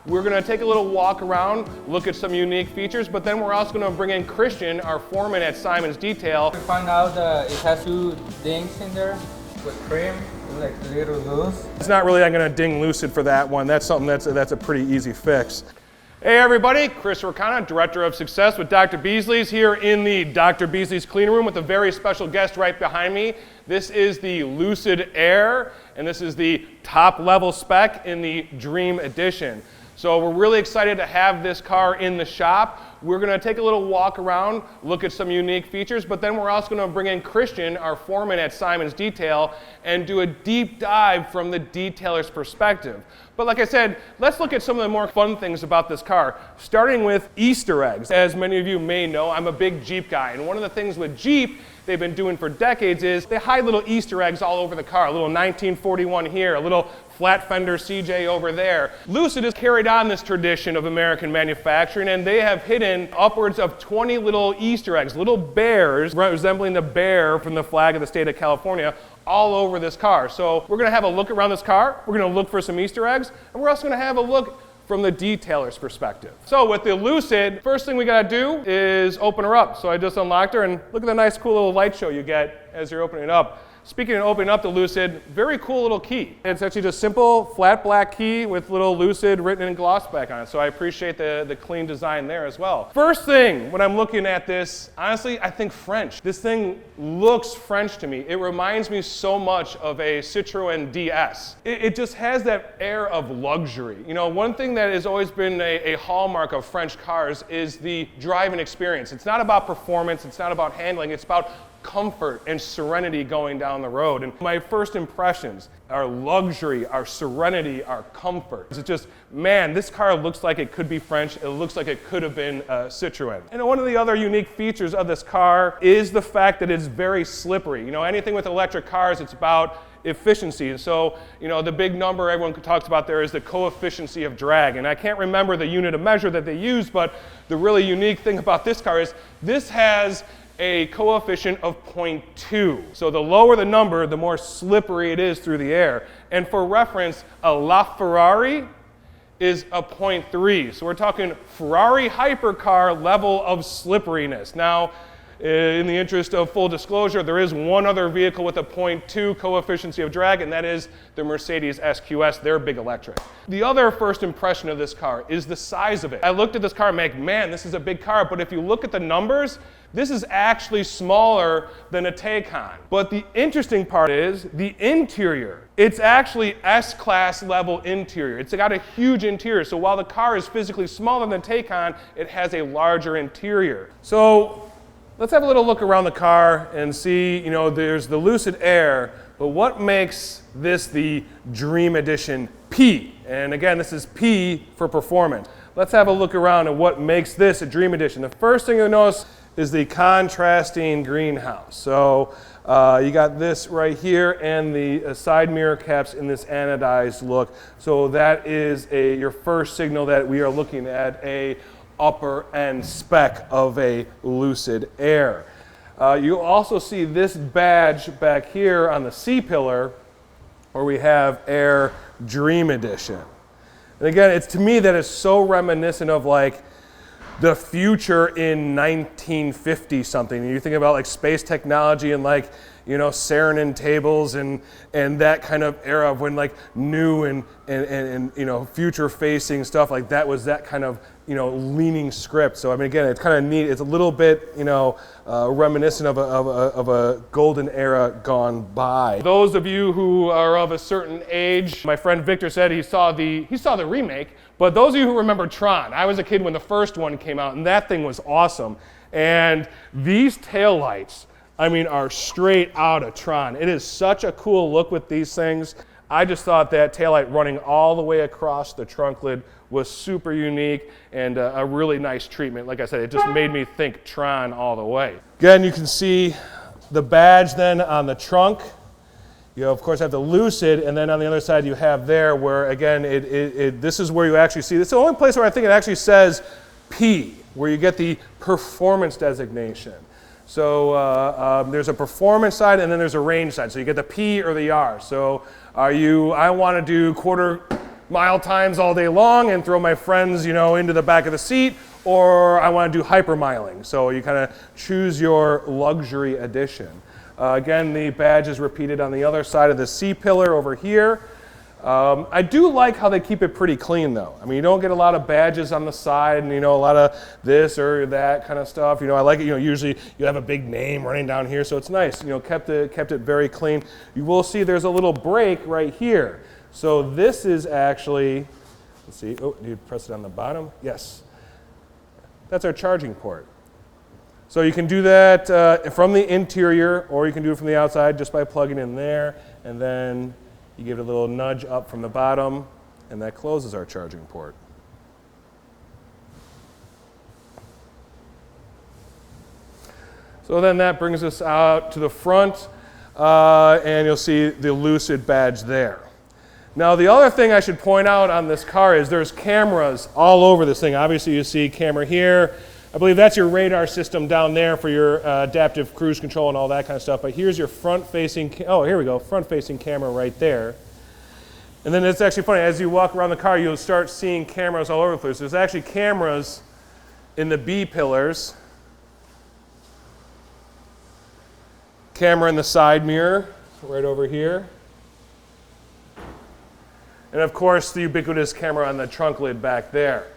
We're going to take a little walk around, look at some unique features, but then we're also going to bring in Christyan, our foreman at Simon's Detail. We found out it has 2 dings in there with trim, like a little loose. It's not really, I'm going to ding Lucid for that one. That's something that's a pretty easy fix. Hey everybody, Chris Racana, Director of Success with Dr. Beasley's here in the Dr. Beasley's clean room with a very special guest right behind me. This is the Lucid Air, and this is the top level spec in the Dream Edition. So we're really excited to have this car in the shop. We're going to take a little walk around, look at some unique features, but then we're also going to bring in Christyan, our foreman at Simon's Detail, and do a deep dive from the detailer's perspective. But like I said, let's look at some of the more fun things about this car, starting with Easter eggs. As many of you may know, I'm a big Jeep guy, and one of the things with Jeep they've been doing for decades is they hide little Easter eggs all over the car. A little 1941 here, a little flat fender CJ over there. Lucid has carried on this tradition of American manufacturing, and they have hidden upwards of 20 little Easter eggs, little bears resembling the bear from the flag of the state of California, all over this car. So we're going to have a look around this car, we're going to look for some Easter eggs, and we're also going to have a look from the detailer's perspective. So with the Lucid, first thing we got to do is open her up. So I just unlocked her, and look at the nice cool little light show you get as you're opening it up. Speaking of opening up the Lucid, very cool little key. It's actually just simple, flat black key with little Lucid written in gloss back on it. So I appreciate the clean design there as well. First thing, when I'm looking at this, honestly, I think French. This thing looks French to me. It reminds me so much of a Citroën DS. It just has that air of luxury. You know, one thing that has always been a hallmark of French cars is the driving experience. It's not about performance, it's not about handling, it's about comfort and serenity going down the road. And my first impressions are luxury, our serenity, our comfort. It's just, man, this car looks like it could be French. It looks like it could have been Citroën. And one of the other unique features of this car is the fact that it's very slippery. You know, anything with electric cars, it's about efficiency. And so, you know, the big number everyone talks about there is the coefficient of drag. And I can't remember the unit of measure that they use, but the really unique thing about this car is this has a coefficient of 0.2. So the lower the number, the more slippery it is through the air. And for reference, a LaFerrari is a 0.3. So we're talking Ferrari hypercar level of slipperiness. Now, in the interest of full disclosure, there is one other vehicle with a 0.2 coefficient of drag, and that is the Mercedes SQS, their big electric. The other first impression of this car is the size of it. I looked at this car and I'm like, man, this is a big car, but if you look at the numbers, this is actually smaller than a Taycan. But the interesting part is the interior. It's actually S-Class level interior. It's got a huge interior. So while the car is physically smaller than Taycan, it has a larger interior. So let's have a little look around the car and see, you know, there's the Lucid Air, but what makes this the Dream Edition P? And again, this is P for performance. Let's have a look around at what makes this a Dream Edition. The first thing you'll notice is the contrasting greenhouse. So you got this right here and the side mirror caps in this anodized look. So that is your first signal that we are looking at a upper end spec of a Lucid Air. You'll also see this badge back here on the C-pillar where we have Air Dream Edition. And again, it's to me that is so reminiscent of like the future in 1950 something. You think about like space technology and like, you know, Saarinen tables and that kind of era of when like new and you know, future facing stuff like that was that kind of, you know, leaning script. So I mean, again, it's kind of neat. It's a little bit, you know, reminiscent of a golden era gone by. Those of you who are of a certain age, my friend Victor said he saw the remake, but those of you who remember Tron, I was a kid when the first one came out, and that thing was awesome. And these taillights, I mean, are straight out of Tron. It is such a cool look with these things. I just thought that taillight running all the way across the trunk lid was super unique and a really nice treatment. Like I said, it just made me think Tron all the way. Again, you can see the badge then on the trunk. You of course have the Lucid, and then on the other side you have there where, again, this is where you actually see, this is the only place where I think it actually says P, where you get the performance designation. So there's a performance side and then there's a range side. So you get the P or the R. So I want to do mile times all day long and throw my friends, into the back of the seat, or I want to do hypermiling. So you kind of choose your luxury edition. Again, the badge is repeated on the other side of the C-pillar over here. I do like how they keep it pretty clean though. I mean, you don't get a lot of badges on the side and, a lot of this or that kind of stuff. I like it, usually you have a big name running down here, so it's nice. Kept it very clean. You will see there's a little break right here. So this is actually, let's see, oh, do you press it on the bottom? Yes. That's our charging port. So you can do that from the interior, or you can do it from the outside just by plugging in there, and then you give it a little nudge up from the bottom, and that closes our charging port. So then that brings us out to the front, and you'll see the Lucid badge there. Now the other thing I should point out on this car is there's cameras all over this thing. Obviously you see camera here. I believe that's your radar system down there for your adaptive cruise control and all that kind of stuff. But here's your front-facing, here we go, front-facing camera right there. And then it's actually funny, as you walk around the car, you'll start seeing cameras all over the place. There's actually cameras in the B pillars. Camera in the side mirror, right over here. And of course, the ubiquitous camera on the trunk lid back there.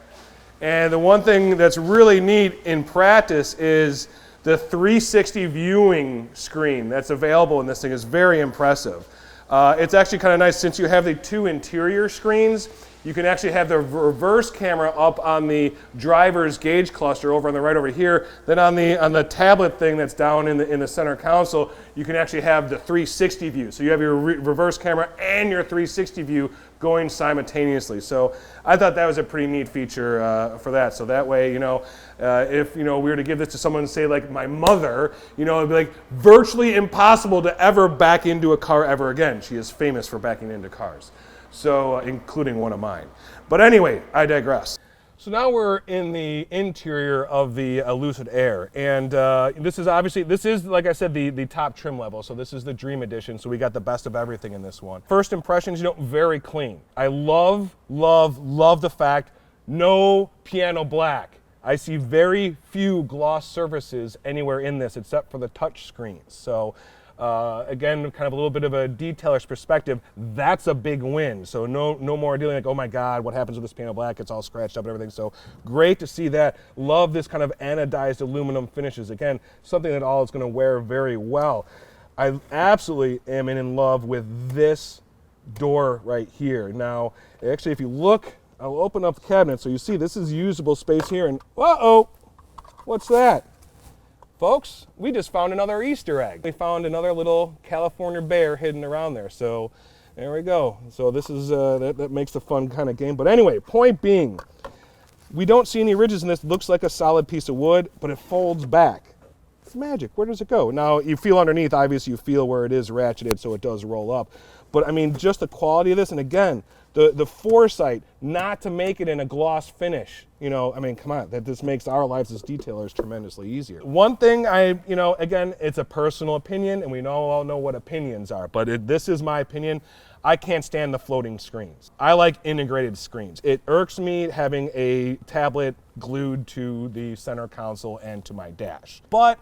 And the one thing that's really neat in practice is the 360 viewing screen that's available in this thing is very impressive. It's actually kind of nice since you have the two interior screens. You can actually have the reverse camera up on the driver's gauge cluster over on the right over here. Then on the tablet thing that's down in the center console, you can actually have the 360 view. So you have your reverse camera and your 360 view going simultaneously. So I thought that was a pretty neat feature for that. So that way, if we were to give this to someone, say like my mother, it'd be like virtually impossible to ever back into a car ever again. She is famous for backing into cars. So, including one of mine. But anyway, I digress. So now we're in the interior of the Lucid Air, and this is, like I said, the top trim level, so this is the Dream Edition, so we got the best of everything in this one. First impressions, very clean. I love the fact, no piano black. I see very few gloss surfaces anywhere in this, except for the touch screens. So, again, kind of a little bit of a detailer's perspective, that's a big win. So no more dealing like, oh my God, what happens with this piano black? It's all scratched up and everything. So great to see that. Love this kind of anodized aluminum finishes. Again, something that all is going to wear very well. I absolutely am in love with this door right here. Now, actually, if you look, I'll open up the cabinet so you see this is usable space here. And uh-oh, what's that? Folks, we just found another Easter egg. We found another little California bear hidden around there. So there we go. So this is, that makes the fun kind of game. But anyway, point being, we don't see any ridges in this. It looks like a solid piece of wood, but it folds back. It's magic. Where does it go? Now, you feel underneath, obviously you feel where it is ratcheted, so it does roll up. But I mean, just the quality of this, and again, the foresight not to make it in a gloss finish. I mean, come on, this makes our lives as detailers tremendously easier. One thing again, it's a personal opinion, and we all know what opinions are, but this is my opinion. I can't stand the floating screens. I like integrated screens. It irks me having a tablet glued to the center console and to my dash. But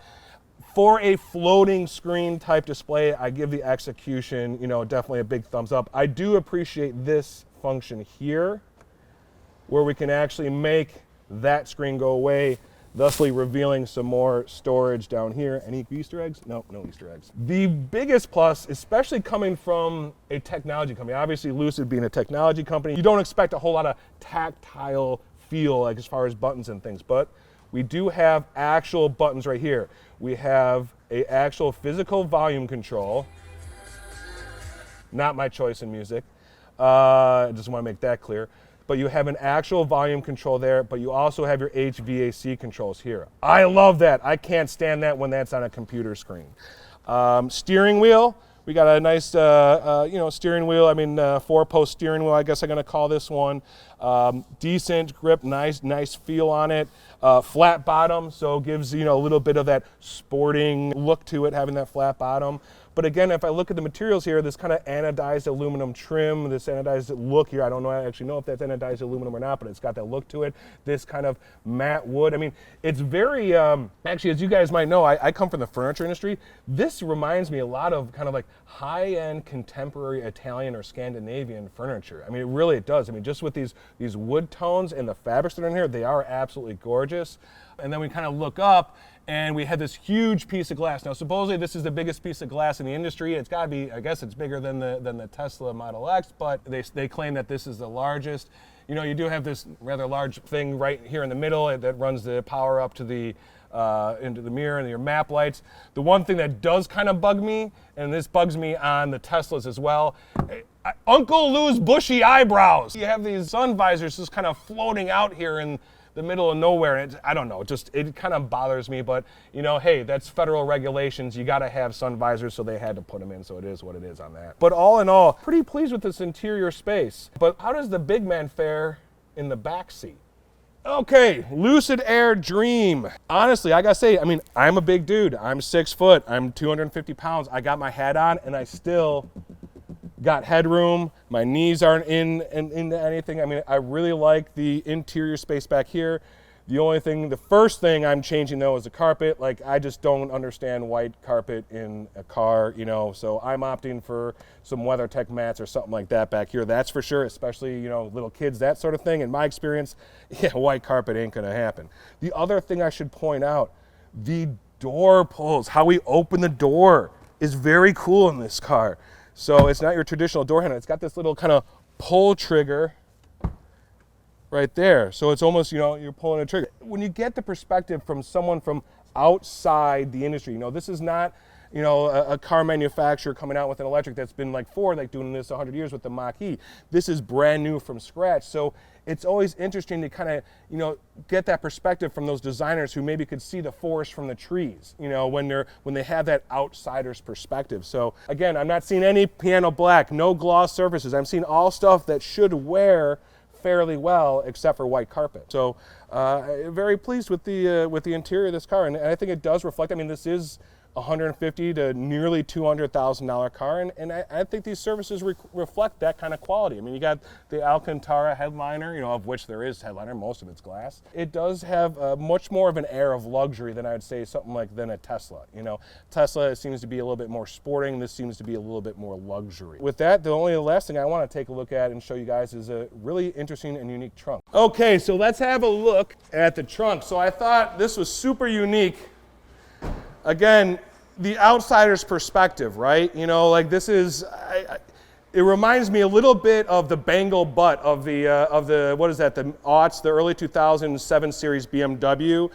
for a floating screen type display, I give the execution, definitely a big thumbs up. I do appreciate this function here, where we can actually make that screen go away, thusly revealing some more storage down here. Any Easter eggs? Nope, no Easter eggs. The biggest plus, especially coming from a technology company, obviously Lucid being a technology company, you don't expect a whole lot of tactile feel, like as far as buttons and things, but we do have actual buttons right here. We have an actual physical volume control. Not my choice in music. I just want to make that clear. But you have an actual volume control there, but you also have your HVAC controls here. I love that. I can't stand that when that's on a computer screen. Steering wheel. We got a nice, steering wheel. I mean, 4-post steering wheel, I guess I'm going to call this one. Decent grip, nice feel on it. Flat bottom, so gives a little bit of that sporting look to it, having that flat bottom. But again, if I look at the materials here, this kind of anodized aluminum trim, this anodized look here, I don't know, I actually know if that's anodized aluminum or not, but it's got that look to it. This kind of matte wood. I mean, it's very, actually, as you guys might know, I come from the furniture industry. This reminds me a lot of kind of like high-end contemporary Italian or Scandinavian furniture. I mean, it does. I mean, just with these wood tones and the fabrics that are in here, they are absolutely gorgeous. And then we kind of look up, and we had this huge piece of glass. Now, supposedly this is the biggest piece of glass in the industry. It's got to be, I guess it's bigger than the Tesla Model X, but they claim that this is the largest. You do have this rather large thing right here in the middle that runs the power up to the into the mirror and your map lights. The one thing that does kind of bug me, and this bugs me on the Teslas as well, Uncle Lou's bushy eyebrows. You have these sun visors just kind of floating out here in the middle of nowhere, and I don't know, it kind of bothers me, but hey, that's federal regulations. You got to have sun visors, so they had to put them in, so it is what it is on that. But all in all, pretty pleased with this interior space. But how does the big man fare in the back seat? Okay, Lucid Air Dream. Honestly, I gotta say, I mean, I'm a big dude. I'm 6 foot, I'm 250 pounds. I got my hat on, and I still got headroom. My knees aren't into anything. I mean, I really like the interior space back here. The first thing I'm changing though is the carpet. Like, I just don't understand white carpet in a car, so I'm opting for some WeatherTech mats or something like that back here. That's for sure, especially, little kids, that sort of thing. In my experience, yeah, white carpet ain't gonna happen. The other thing I should point out, the door pulls, how we open the door is very cool in this car. So it's not your traditional door handle. It's got this little kind of pull trigger right there. So it's almost, you're pulling a trigger. When you get the perspective from someone from outside the industry, this is not, a car manufacturer coming out with an electric that's been like Ford, like doing this 100 years with the Mach-E. This is brand new from scratch. So it's always interesting to kind of, get that perspective from those designers who maybe could see the forest from the trees, when they have that outsider's perspective. So again, I'm not seeing any piano black, no gloss surfaces. I'm seeing all stuff that should wear fairly well, except for white carpet. So very pleased with the interior of this car, and I think it does reflect. I mean, this is $150,000 to nearly $200,000 car, and I think these services reflect that kind of quality. I mean, you got the Alcantara headliner, of which there is headliner, most of it's glass. It does have much more of an air of luxury than I would say something like than a Tesla. Tesla seems to be a little bit more sporting. This seems to be a little bit more luxury. With that, the last thing I want to take a look at and show you guys is a really interesting and unique trunk. Okay, so let's have a look at the trunk. So I thought this was super unique. Again, the outsider's perspective, right? Like this is, it reminds me a little bit of the bangle butt of the what is that, the aughts, the early 2007 series BMW.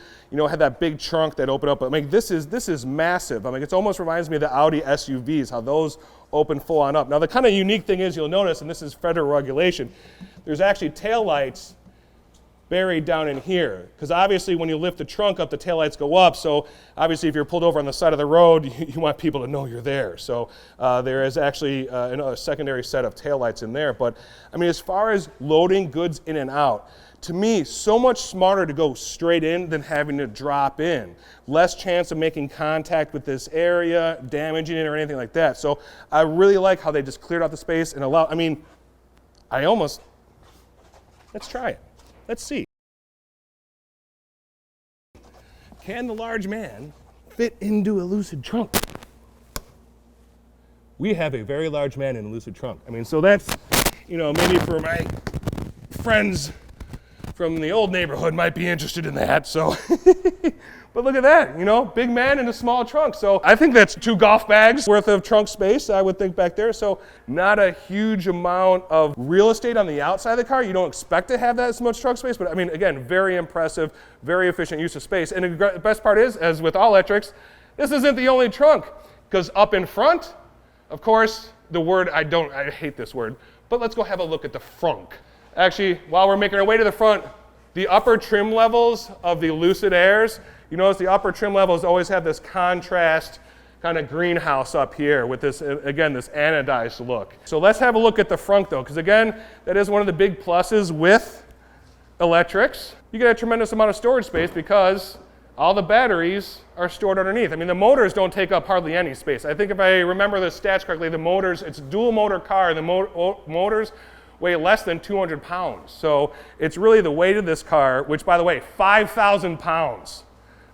Had that big trunk that opened up. I mean, this is massive. I mean, it almost reminds me of the Audi SUVs, how those open full on up. Now, the kind of unique thing is, you'll notice, and this is federal regulation, there's actually taillights buried down in here, because obviously when you lift the trunk up, the taillights go up. So obviously if you're pulled over on the side of the road, you want people to know you're there. So there is actually a secondary set of taillights in there. But I mean, as far as loading goods in and out, to me, so much smarter to go straight in than having to drop in. Less chance of making contact with this area, damaging it or anything like that. So I really like how they just cleared out the space and let's try it. Let's see. Can the large man fit into a Lucid trunk? We have a very large man in a Lucid trunk. I mean, so that's, maybe for my friends from the old neighborhood might be interested in that. So, but look at that, big man in a small trunk. So I think that's 2 golf bags worth of trunk space, I would think, back there. So not a huge amount of real estate on the outside of the car. You don't expect to have that much trunk space, but I mean, again, very impressive, very efficient use of space. And the best part is, as with all electrics, this isn't the only trunk, because up in front, of course, I hate this word, but let's go have a look at the Frunk. Actually, while we're making our way to the front, the upper trim levels of the Lucid Airs, you notice the upper trim levels always have this contrast kind of greenhouse up here with this, again, this anodized look. So let's have a look at the Frunk though, because again, that is one of the big pluses with electrics. You get a tremendous amount of storage space because all the batteries are stored underneath. I mean, the motors don't take up hardly any space. I think if I remember the stats correctly, the motors, it's a dual motor car, and the motors weigh less than 200 pounds. So it's really the weight of this car, which by the way, 5,000 pounds.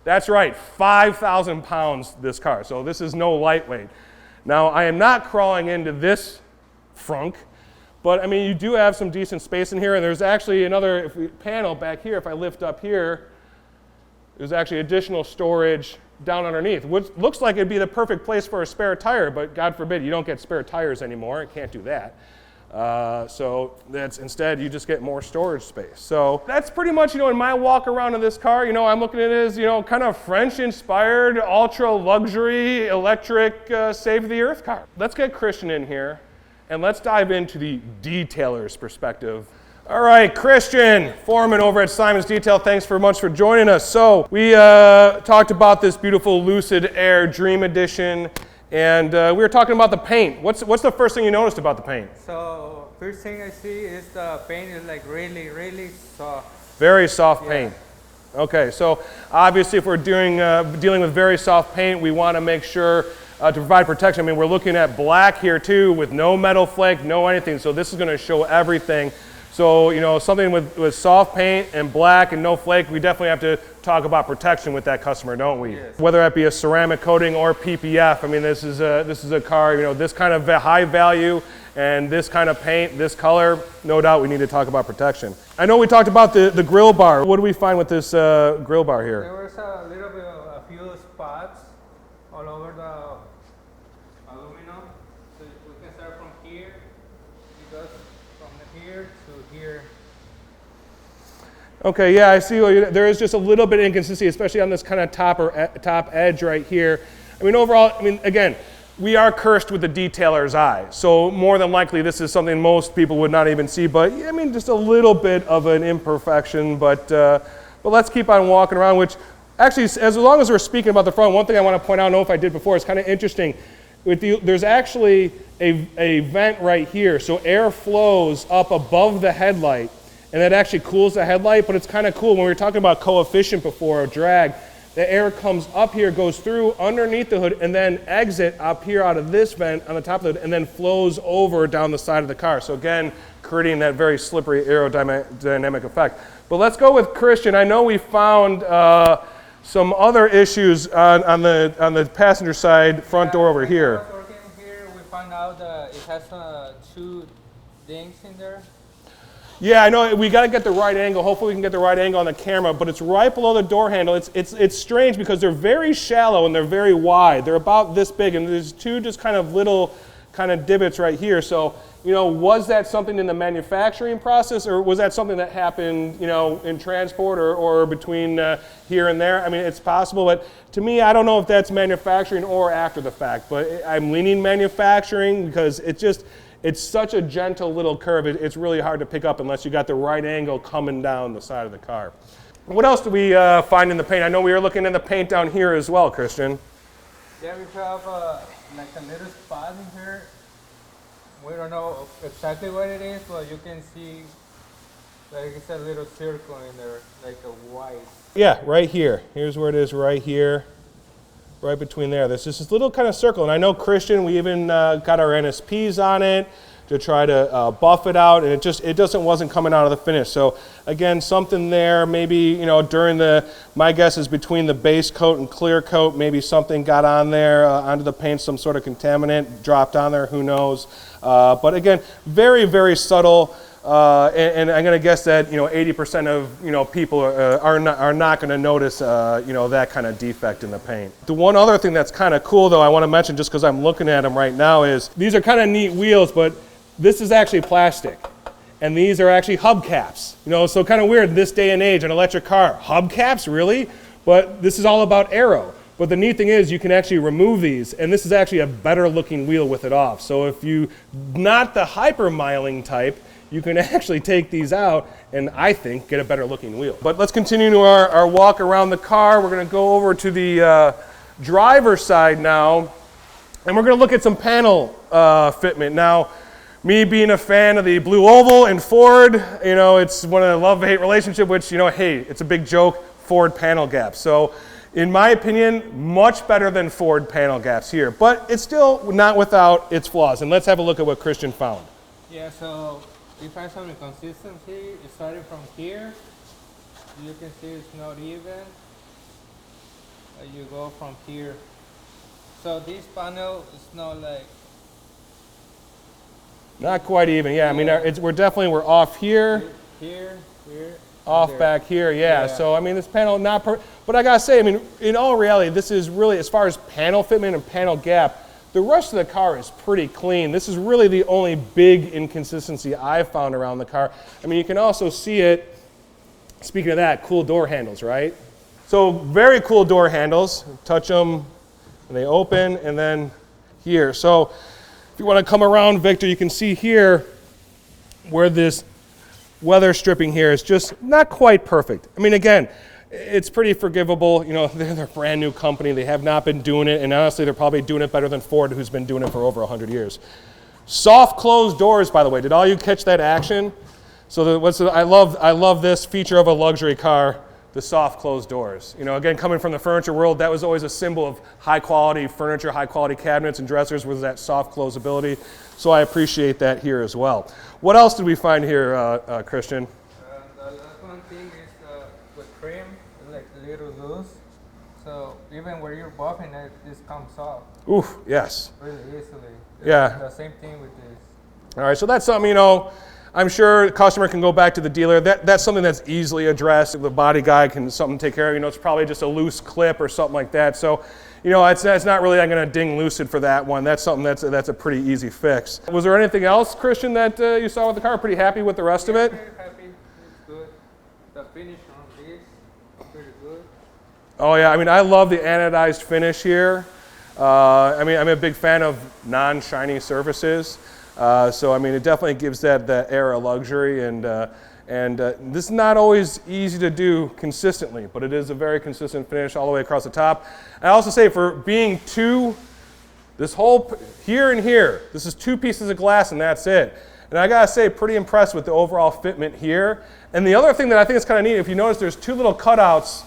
That's right, 5,000 pounds this car. So this is no lightweight. Now, I am not crawling into this Frunk, but I mean, you do have some decent space in here, and there's actually another panel back here. If I lift up here, there's actually additional storage down underneath, which looks like it'd be the perfect place for a spare tire, but God forbid, you don't get spare tires anymore. You can't do that. So that's instead you just get more storage space. So that's pretty much, in my walk around in this car, I'm looking at it as, kind of French inspired, ultra luxury, electric, save the earth car. Let's get Christian in here and let's dive into the detailer's perspective. All right, Christian, foreman over at Simon's Detail, thanks very much for joining us. So we talked about this beautiful Lucid Air Dream Edition, and we were talking about the paint. What's the first thing you noticed about the paint? So first thing I see is the paint is like really, really soft. Very soft paint. Okay, so obviously if we're dealing with very soft paint, we want to make sure to provide protection. I mean, we're looking at black here too with no metal flake, no anything. So this is going to show everything. So, something with soft paint and black and no flake, we definitely have to talk about protection with that customer, don't we? Yes. Whether that be a ceramic coating or PPF, I mean, this is a car, this kind of high value and this kind of paint, this color, no doubt we need to talk about protection. I know we talked about the grill bar. What do we find with this grill bar here? There was a little bit of a few spots all over the aluminum. So we can start from here. It goes from here to here. Okay, yeah, I see. There is just a little bit of inconsistency, especially on this kind of top edge right here. I mean, overall, again, we are cursed with the detailer's eye. So more than likely, this is something most people would not even see. But just a little bit of an imperfection. But let's keep on walking around. Which actually, as long as we're speaking about the front, one thing I want to point out, I don't know if I did before, it's kind of interesting. There's actually a vent right here, so air flows up above the headlight, and that actually cools the headlight. But it's kind of cool when we were talking about coefficient before, or drag. The air comes up here, goes through underneath the hood, and then exit up here out of this vent on the top of the hood, and then flows over down the side of the car. So again, creating that very slippery aerodynamic effect. But let's go with Christian. I know we found some other issues on the passenger side front door over here. Working here, we found out that it has 2 dings in there. Yeah, I know we got to get the right angle. Hopefully we can get the right angle on the camera, but it's right below the door handle. It's strange because they're very shallow and they're very wide. They're about this big, and there's 2 just kind of little kind of divots right here. So, was that something in the manufacturing process, or was that something that happened, in transport or between here and there? I mean, it's possible, but to me, I don't know if that's manufacturing or after the fact, but I'm leaning manufacturing because it's such a gentle little curve. It's really hard to pick up unless you got the right angle coming down the side of the car. What else do we find in the paint? I know we were looking in the paint down here as well, Christian. Yeah, we have like a little spot in here. We don't know exactly what it is, but you can see like it's a little circle in there, like a white. Yeah, right here. Here's where it is right here. Right between there. There's just this little kind of circle. And I know, Christian, we even got our NSPs on it to try to buff it out, and it wasn't coming out of the finish. So again, something there, maybe, during my guess is between the base coat and clear coat, maybe something got on there, onto the paint, some sort of contaminant dropped on there, who knows. But again, very, very subtle. And I'm going to guess that 80% of people are not going to notice that kind of defect in the paint. The one other thing that's kind of cool, though, I want to mention just because I'm looking at them right now, is these are kind of neat wheels, but this is actually plastic, and these are actually hubcaps. So kind of weird this day and age, an electric car, hubcaps, really? But this is all about aero. But the neat thing is you can actually remove these, and this is actually a better looking wheel with it off. So if you not the hyper-miling type, you can actually take these out and I think get a better looking wheel. But let's continue to our walk around the car. We're going to go over to the driver's side now, and we're going to look at some panel fitment. Now, me being a fan of the blue oval and Ford, you know, it's one of the love-hate relationship, which, you know, hey, it's a big joke, Ford panel gaps. So, in my opinion, much better than Ford panel gaps here, but it's still not without its flaws. And let's have a look at what Christian found. Yeah, so you find some inconsistency. It started from here. You can see it's not even. You go from here. So this panel is not like... Not quite even, yeah. I mean, we're off here. Here. Off there. back here, yeah. So, I mean, this panel not but I gotta say, I mean, in all reality, this is really, as far as panel fitment and panel gap, the rest of the car is pretty clean. This is really the only big inconsistency I've found around the car. I mean, you can also see it, speaking of that, cool door handles, right? So, very cool door handles. Touch them, and they open, and then here. So, if you want to come around, Victor, you can see here where this weather stripping here is just not quite perfect. I mean, again, it's pretty forgivable. You know, they're a brand new company. They have not been doing it, and honestly, they're probably doing it better than Ford, who's been doing it for over 100 years. Soft closed doors, by the way. Did all you catch that action? So I love this feature of a luxury car, the soft closed doors. You know, again, coming from the furniture world, that was always a symbol of high quality furniture, high quality cabinets and dressers, was that soft closability. So I appreciate that here as well. What else did we find here, Christian? The last one thing is with trim, it's like a little loose. So even where you're buffing it, this comes off. Oof, yes. Really easily. Yeah. The same thing with this. All right, so that's something, you know, I'm sure the customer can go back to the dealer. That's something that's easily addressed. The body guy can something take care of. You know, it's probably just a loose clip or something like that. So, you know, it's not really, I'm going to ding Lucid for that one. That's something that's a pretty easy fix. Was there anything else, Christian, that you saw with the car? Pretty happy with the rest of it? Very happy. It's good. The finish on this, pretty good. Oh yeah, I mean, I love the anodized finish here. I mean, I'm a big fan of non-shiny surfaces. So I mean, it definitely gives that air of luxury, and this is not always easy to do consistently, but it is a very consistent finish all the way across the top. I also say, for being this whole here and here, this is 2 pieces of glass and that's it. And I gotta say, pretty impressed with the overall fitment here. And the other thing that I think is kind of neat, if you notice, there's 2 little cutouts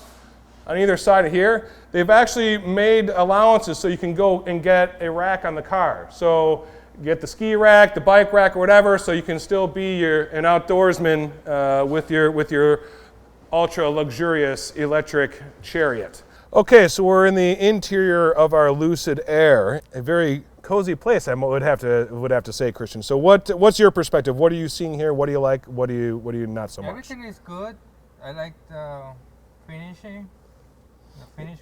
on either side of here. They've actually made allowances so you can go and get a rack on the car. So get the ski rack, the bike rack, or whatever, so you can still be an outdoorsman with your ultra luxurious electric chariot. Okay, so we're in the interior of our Lucid Air, a very cozy place, I would have to say, Christian. So what's your perspective? What are you seeing here? What do you like? What do you not so much? Everything is good. I like the finishing.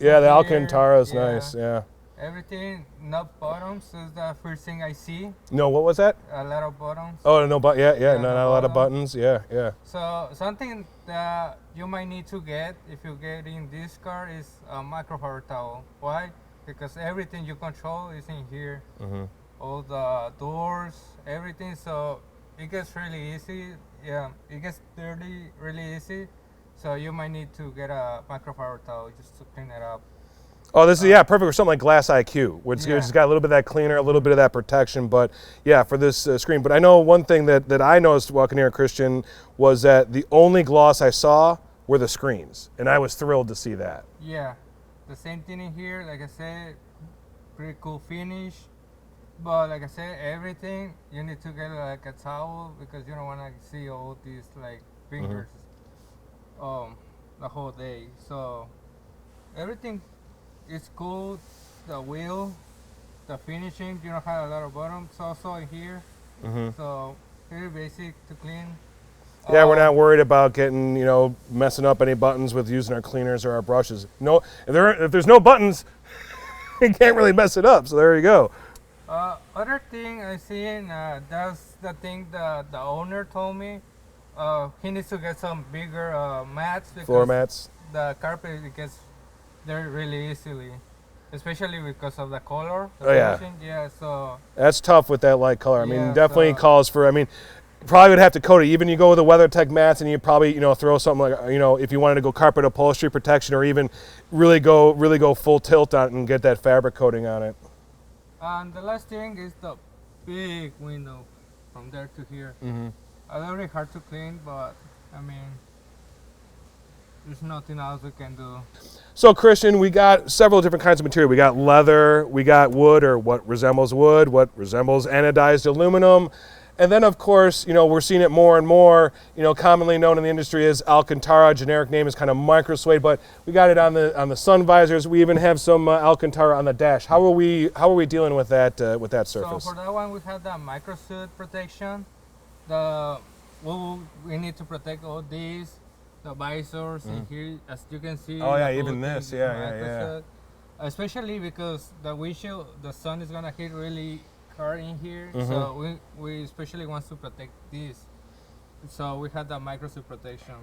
Yeah, the Alcantara is nice. Yeah. Everything, not bottoms, is the first thing I see. No, what was that? A lot of bottoms. Oh, no, not a lot of buttons. Yeah. So something that you might need to get if you get in this car is a microfiber towel. Why? Because everything you control is in here. Mm-hmm. All the doors, everything. So it gets really easy. Yeah, it gets dirty really easy. So you might need to get a microfiber towel just to clean it up. Oh, this is, perfect for something like Glass IQ, which it's got a little bit of that cleaner, a little bit of that protection, but yeah, for this screen. But I know one thing that I noticed walking here, Christian, was that the only gloss I saw were the screens, and I was thrilled to see that. Yeah, the same thing in here, like I said, pretty cool finish, but like I said, everything, you need to get like a towel because you don't want to see all these like fingers the whole day. So everything is cool. The wheel, the finishing, you don't have a lot of bottoms also in here. Mm-hmm. So very basic to clean. Yeah, we're not worried about getting, messing up any buttons with using our cleaners or our brushes. No, if there's no buttons, you can't really mess it up. So there you go. Other thing I seen, that's the thing that the owner told me. He needs to get some bigger mats because floor mats. The carpet gets there really easily, especially because of the color. Yeah. Yeah, so that's tough with that light color. I mean, definitely calls for. I mean, Probably would have to coat it. Even you go with the WeatherTech mats, and you probably throw something like if you wanted to go carpet upholstery protection, or even really go full tilt on it and get that fabric coating on it. And the last thing is the big window from there to here. A little bit hard to clean, but I mean, there's nothing else we can do. So Christian, we got several different kinds of material. We got leather, we got wood, or what resembles wood, what resembles anodized aluminum. And then, of course, we're seeing it more and more, commonly known in the industry as Alcantara. Generic name is kind of micro suede, but we got it on the sun visors. We even have some Alcantara on the dash. How are we dealing with that surface? So for that one, we have the micro suede protection. We need to protect all these, the visors, and here, as you can see. Oh yeah, even this, yeah. Especially because the windshield, the sun is gonna hit really hard in here, so we especially want to protect this. So we have the micro suede protection.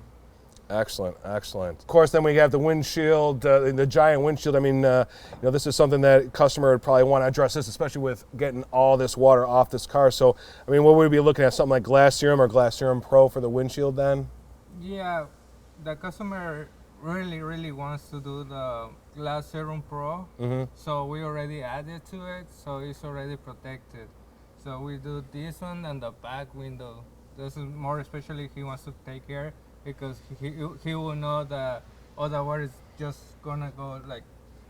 Excellent. Of course, then we have the windshield, the giant windshield. I mean, this is something that customer would probably want to address this, especially with getting all this water off this car. So, I mean, what would we be looking at? Something like Glass Serum or Glass Serum Pro for the windshield then? Yeah, the customer really wants to do the Glass Serum Pro. So we already added to it, so it's already protected. So we do this one and the back window. This is more especially he wants to take care, because he will know that other is just gonna go like.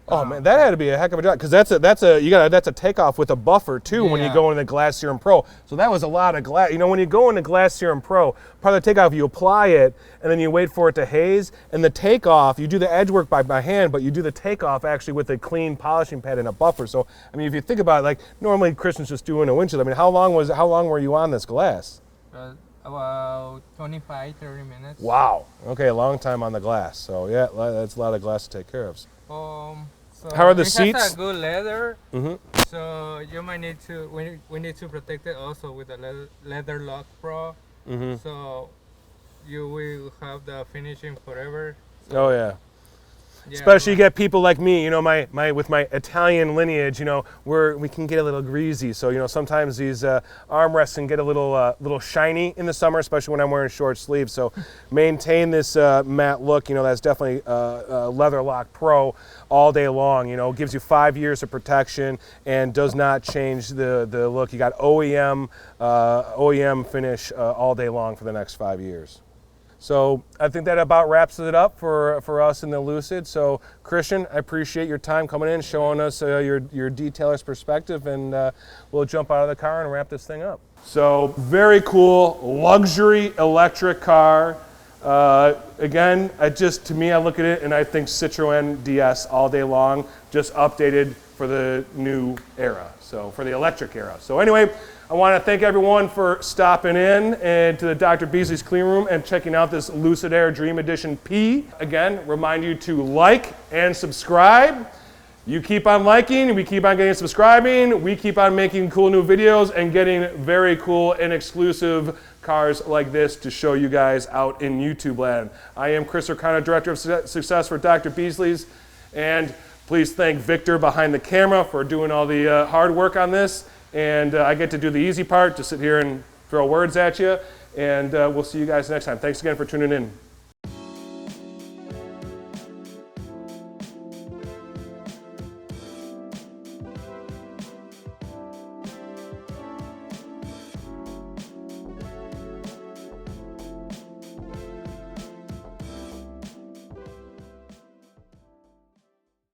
Oh man, that had to be a heck of a job, because that's a takeoff with a buffer too when you go into the Glass Serum Pro. So that was a lot of glass. When you go into Glass Serum Pro, part of the takeoff, you apply it and then you wait for it to haze, and the takeoff, you do the edge work by hand, but you do the takeoff actually with a clean polishing pad and a buffer. So I mean, if you think about it, like normally Christian's just doing a windshield. I mean, how long were you on this glass? About 25, 30 minutes. Wow. Okay, a long time on the glass. So yeah, that's a lot of glass to take care of. So how are the it seats? has a good leather. So you might need to. We need to protect it also with the leather lock pro. So you will have the finishing forever. So oh yeah. Especially you get people like me, with my Italian lineage, we can get a little greasy. So, sometimes these armrests can get a little shiny in the summer, especially when I'm wearing short sleeves. So maintain this matte look, that's definitely Leather Lock Pro all day long. Gives you 5 years of protection and does not change the look. You got OEM finish all day long for the next 5 years. So I think that about wraps it up for us in the Lucid. So Christian, I appreciate your time coming in, showing us your detailer's perspective, and we'll jump out of the car and wrap this thing up. So very cool luxury electric car. Again, I look at it and I think Citroen DS all day long, just updated for the new era, so for the electric era. So anyway, I want to thank everyone for stopping in and to the Dr. Beasley's Clean Room and checking out this Lucid Air Dream Edition P. Again, remind you to like and subscribe. You keep on liking, we keep on getting subscribing, we keep on making cool new videos and getting very cool and exclusive cars like this to show you guys out in YouTube land. I am Chris Racana, Director of Success for Dr. Beasley's, and please thank Victor behind the camera for doing all the hard work on this. And I get to do the easy part, to sit here and throw words at you. And we'll see you guys next time. Thanks again for tuning in.